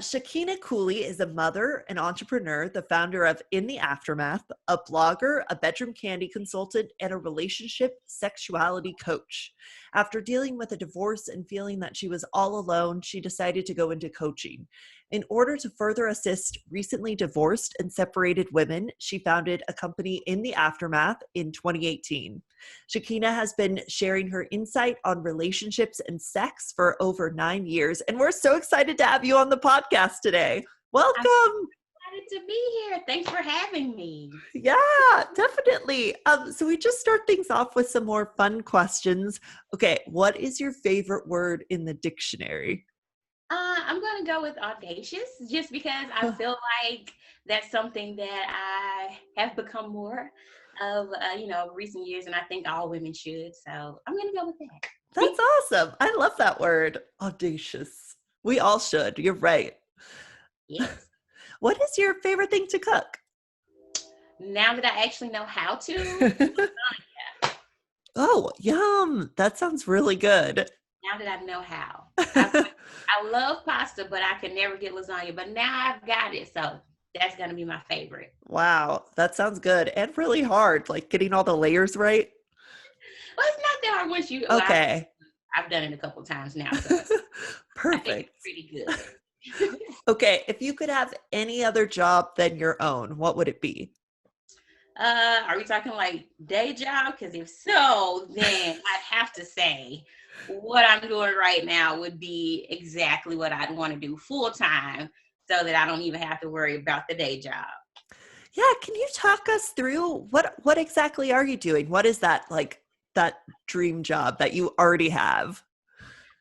Shakina Cooley is a mother, an entrepreneur, the founder of In the Aftermath, a blogger, a Bedroom Kandi consultant, and a relationship sexuality coach. After dealing with a divorce and feeling that she was all alone, she decided to go into coaching. In order to further assist recently divorced and separated women, she founded a company In the Aftermath in 2018. Shakina has been sharing her insight on relationships and sex for over 9 years, and we're so excited to have you on the podcast today. I'm so Welcome. excited to be here. Thanks for having me. Yeah, definitely. So we just start things off with some more fun questions. Okay, what is your favorite word in the dictionary? I'm going to go with audacious just because I feel like that's something that I have become more of, recent years, and I think all women should. So I'm going to go with that. That's awesome. I love that word, audacious. We all should. You're right. Yes. What is your favorite thing to cook? Now that I actually know how to, Oh, yum. That sounds really good. now that I know how. I love pasta, but I could never get lasagna. But now I've got it. So that's going to be my favorite. Wow, that sounds good and really hard, like getting all the layers right. Well, it's not that hard once you, Okay. I've done it a couple times now. So I think Perfect. it's pretty good. Okay, if you could have any other job than your own, what would it be? Are we talking like day job? Because if so, then I'd have to say what I'm doing right now would be exactly what I'd want to do full time so that I don't even have to worry about the day job. Yeah, can you talk us through what exactly are you doing? What is that like that dream job that you already have?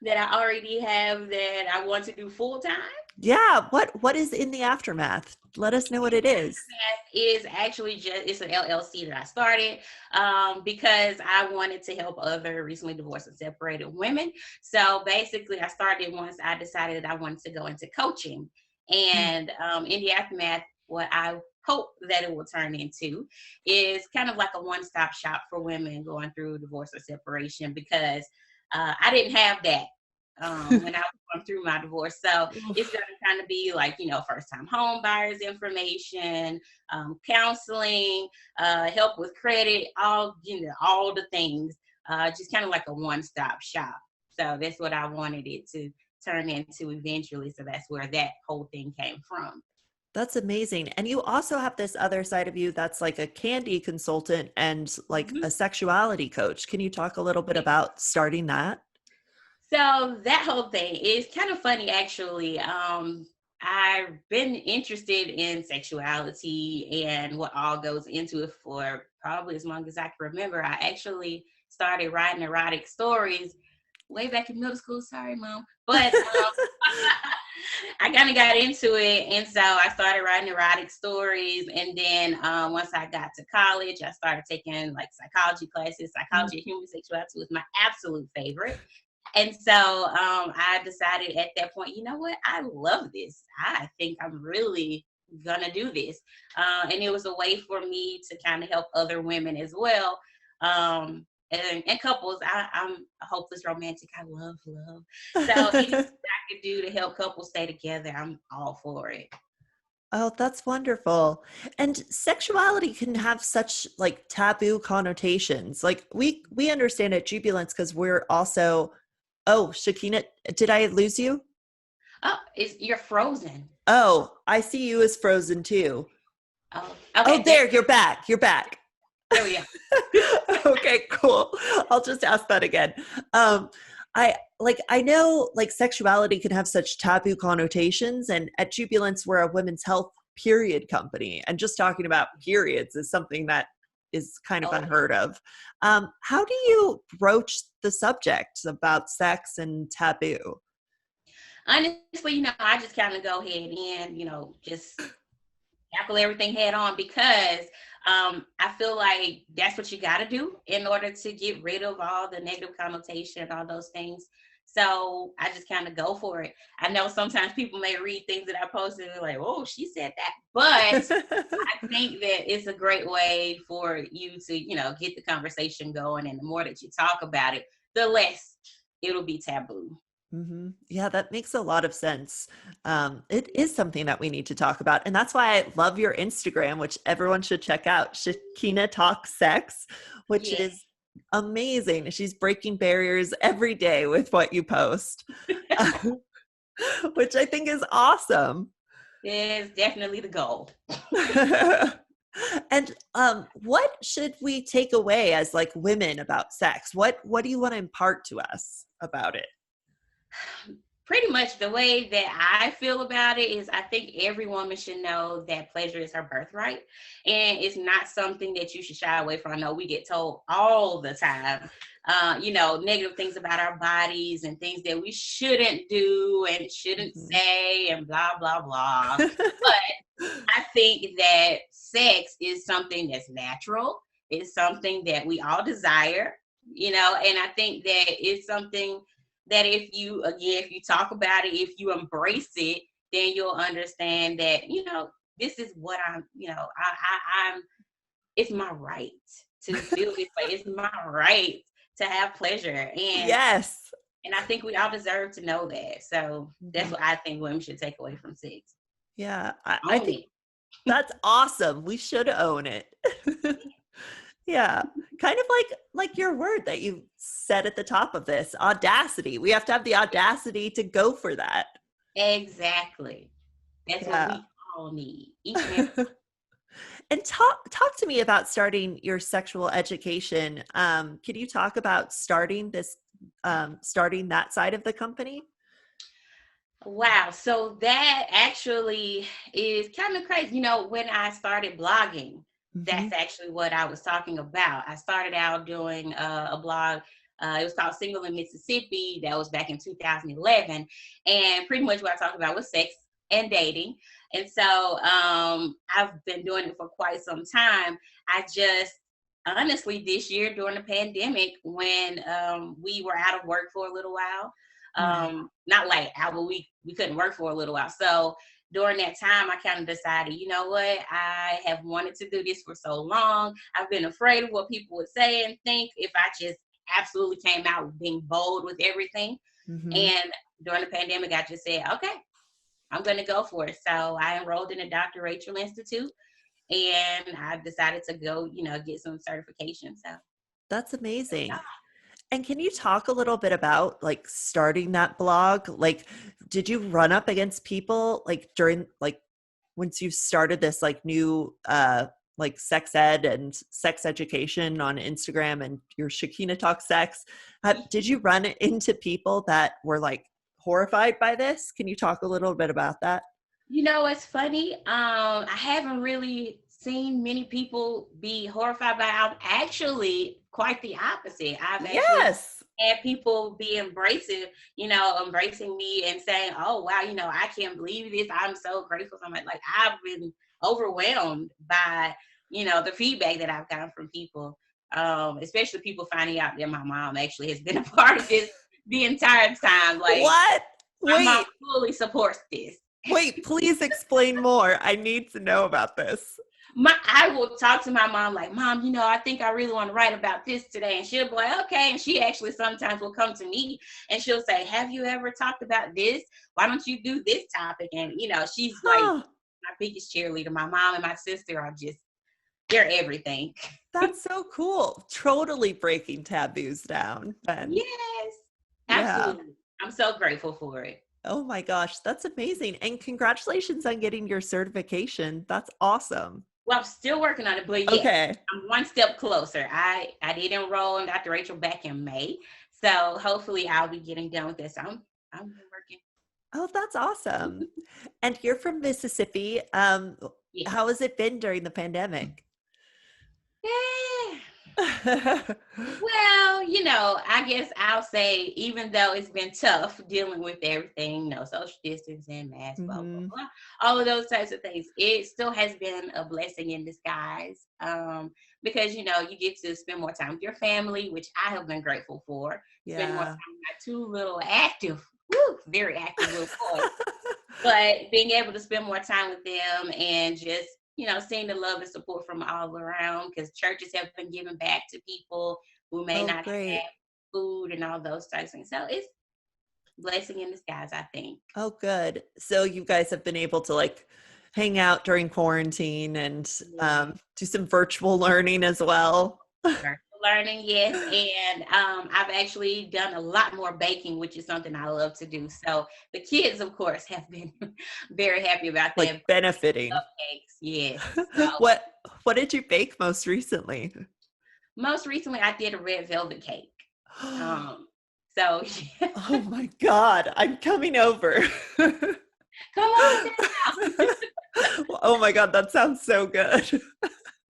That I already have that I want to do full time. Yeah, what is In the Aftermath? Let us know what it is. Is actually it's an LLC that I started because I wanted to help other recently divorced and separated women. So basically, I started once I decided that I wanted to go into coaching, and in the aftermath, what I hope that it will turn into is kind of like a one-stop shop for women going through divorce or separation because I didn't have that when I was going through my divorce. So it's going to kind of be like, first time home buyers information, counseling, help with credit, all the things, just kind of like a one-stop shop. So that's what I wanted it to turn into eventually. So that's where that whole thing came from. That's amazing. And you also have this other side of you that's like a candy consultant and like Mhm. a sexuality coach. Can you talk a little bit about starting that? So that whole thing is kind of funny, actually. I've been interested in sexuality and what all goes into it for probably as long as I can remember. I actually started writing erotic stories way back in middle school. Sorry, mom. But I kind of got into it. And so I started writing erotic stories. And then once I got to college, I started taking like psychology classes. Psychology of human sexuality was my absolute favorite. And so I decided at that point, you know what? I love this. I think I'm really gonna do this. And it was a way for me to kind of help other women as well. And couples. I'm a hopeless romantic. I love love. So anything I could do to help couples stay together, I'm all for it. Oh, that's wonderful. And sexuality can have such like taboo connotations. Like we understand at Jubilance because we're also, oh, Shakina, did I lose you? Oh, you're frozen. Oh, I see you as frozen too. Oh, Oh, okay. there, you're back. You're back. There we go. Okay, cool. I'll just ask that again. Um, I know like sexuality can have such taboo connotations, and at Jubilance we're a women's health period company, and just talking about periods is something that is kind of Oh, unheard of. How do you broach the subject about sex and taboo? honestly, I just kind of go ahead and, just tackle everything head on because I feel like that's what you got to do in order to get rid of all the negative connotation and all those things. So I just kind of go for it. I know sometimes people may read things that I posted and they're like, oh, she said that. But I think that it's a great way for you to, get the conversation going. And the more that you talk about it, the less it'll be taboo. Yeah, that makes a lot of sense. It is something that we need to talk about. And that's why I love your Instagram, which everyone should check out, Shakina Talks Sex, which Yeah. is amazing. She's breaking barriers every day with what you post, which I think is awesome. Is definitely the goal. And what should we take away as like women about sex? What do you want to impart to us about it? Pretty much the way that I feel about it is I think every woman should know that pleasure is her birthright. And it's not something that you should shy away from. I know we get told all the time, negative things about our bodies and things that we shouldn't do and shouldn't Mhm. say and blah, blah, blah. But I think that sex is something that's natural. It's something that we all desire, and I think that it's something that if you talk about it, if you embrace it, then you'll understand that, this is what I'm, it's my right to feel this way. It's my right to have pleasure. Yes. And I think we all deserve to know that. So that's Mhm. what I think women should take away from sex. Yeah, I Own think it. that's awesome. We should own it. Yeah. Kind of like your word that you said at the top of this, audacity. We have to have the audacity to go for that. Exactly. That's what Yeah. we all need. Each and every. And talk to me about starting your sexual education. Can you talk about starting that side of the company? Wow. So that actually is kind of crazy. When I started blogging, Hmm. that's actually what I was talking about. I started out doing a blog. It was called Single in Mississippi. That was back in 2011. And pretty much what I talked about was sex and dating. And so I've been doing it for quite some time. I just honestly, this year during the pandemic, when we were out of work for a little while, Yeah. not like out, but we couldn't work for a little while. So during that time, I kind of decided, you know what, I have wanted to do this for so long. I've been afraid of what people would say and think if I just absolutely came out being bold with everything. Hmm. And during the pandemic, I just said, okay, I'm going to go for it. So I enrolled in the Dr. Rachel Institute, and I decided to go, get some certification. So That's amazing. And can you talk a little bit about like starting that blog? Like, did you run up against people like during like once you started this like new like sex ed and sex education on Instagram and your Shakina Talk Sex? Did you run into people that were like horrified by this? Can you talk a little bit about that? It's funny. I haven't really seen many people be horrified by it. I'm actually quite the opposite. I've actually Yes. had people be embracing, embracing me and saying, "Oh wow, I can't believe this. I'm so grateful." So much. Like I've been overwhelmed by, the feedback that I've gotten from people, especially people finding out that my mom actually has been a part of this the entire time. Like What? my mom Wait, fully supports this. wait, please explain more. I need to know about this. I will talk to my mom like, Mom, I think I really want to write about this today. And she'll be like, okay. And she actually sometimes will come to me and she'll say, have you ever talked about this? Why don't you do this topic? And, she's like Huh. my biggest cheerleader. My mom and my sister are just, they're everything. That's so cool. Totally breaking taboos down. And Yes, yeah. absolutely. I'm so grateful for it. Oh my gosh, that's amazing. And congratulations on getting your certification. That's awesome. Well, I'm still working on it, but yes, Okay. I'm one step closer. I did enroll in Dr. Rachel back in May, so hopefully I'll be getting done with this. I'm working. Oh, that's awesome. And you're from Mississippi. Yes. How has it been during the pandemic? Eh, well, I guess I'll say even though it's been tough dealing with everything, social distancing, mask, blah blah Hmm. blah, all of those types of things, it still has been a blessing in disguise. Because you get to spend more time with your family, which I have been grateful for. Spend more Yeah. time with my two little active, very active little boys. But being able to spend more time with them and just seeing the love and support from all around, because churches have been giving back to people who may Oh, not great. have food and all those types of things. So blessing in disguise, I think. Oh, good. So you guys have been able to like hang out during quarantine and Yeah. do some virtual learning as well. Virtual learning, yes. And I've actually done a lot more baking, which is something I love to do. So the kids, of course, have been very happy about that. Like benefiting. Cupcakes, yes. what what did you bake most recently? Most recently, I did a red velvet cake. Um, so Oh my God, I'm coming over. come on down. Oh my God, that sounds so good.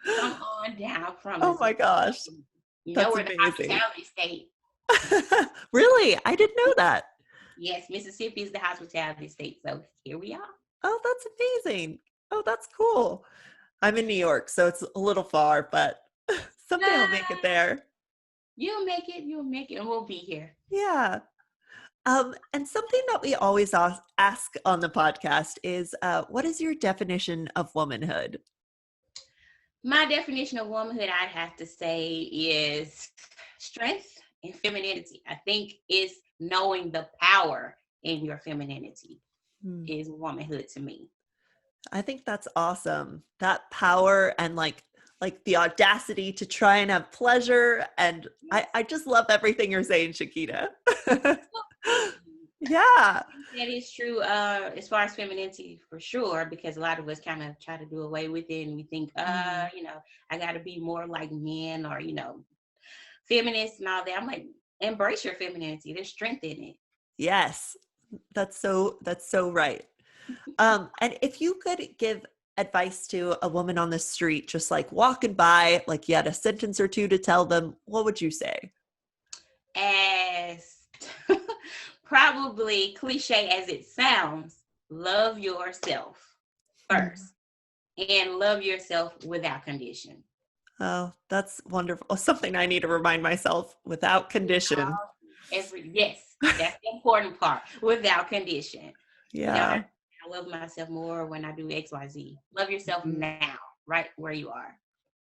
Come on down, I Oh promise. my gosh, You know that's we're the amazing. hospitality state. Really? I didn't know that. Yes, Mississippi is the hospitality state. So here we are. Oh, that's amazing. Oh, that's cool. I'm in New York, so it's a little far, but someday I'll make it Ah, there. you'll make it, and we'll be here. Yeah. And something that we always ask on the podcast is what is your definition of womanhood? My definition of womanhood, I'd have to say, is strength and femininity. I think it's knowing the power in your femininity Hmm. is womanhood to me. I think that's awesome. That power and like the audacity to try and have pleasure. And I just love everything you're saying, Shakina. Yeah. That is true as far as femininity for sure, because a lot of us kind of try to do away with it and we think, Mhm. I got to be more like men or, feminist and all that. I'm like, embrace your femininity. There's strength in it. Yes. That's so right. And if you could give advice to a woman on the street, just like walking by, like you had a sentence or two to tell them, what would you say? As probably cliche as it sounds, love yourself Mhm. first and love yourself without condition. Oh, that's wonderful. Oh, something I need to remind myself without condition. Yes, that's the important part. Without condition. You don't have Yeah. to love myself more when I do XYZ. Love yourself now, right where you are.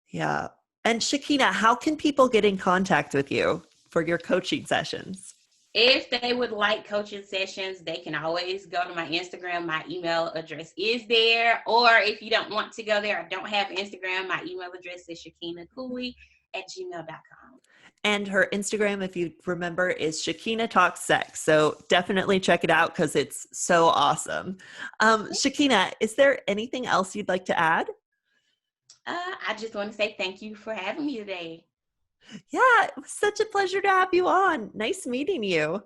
Yeah. And Shakina, how can people get in contact with you for your coaching sessions? If they would like coaching sessions, they can always go to my Instagram. My email address is there. Or if you don't want to go there, I don't have Instagram. My email address is Shakina Cooley at gmail.com. And her Instagram, if you remember, is Shakina Talks Sex. So definitely check it out because it's so awesome. Shakina, is there anything else you'd like to add? I just want to say thank you for having me today. Yeah, it was such a pleasure to have you on. Nice meeting you.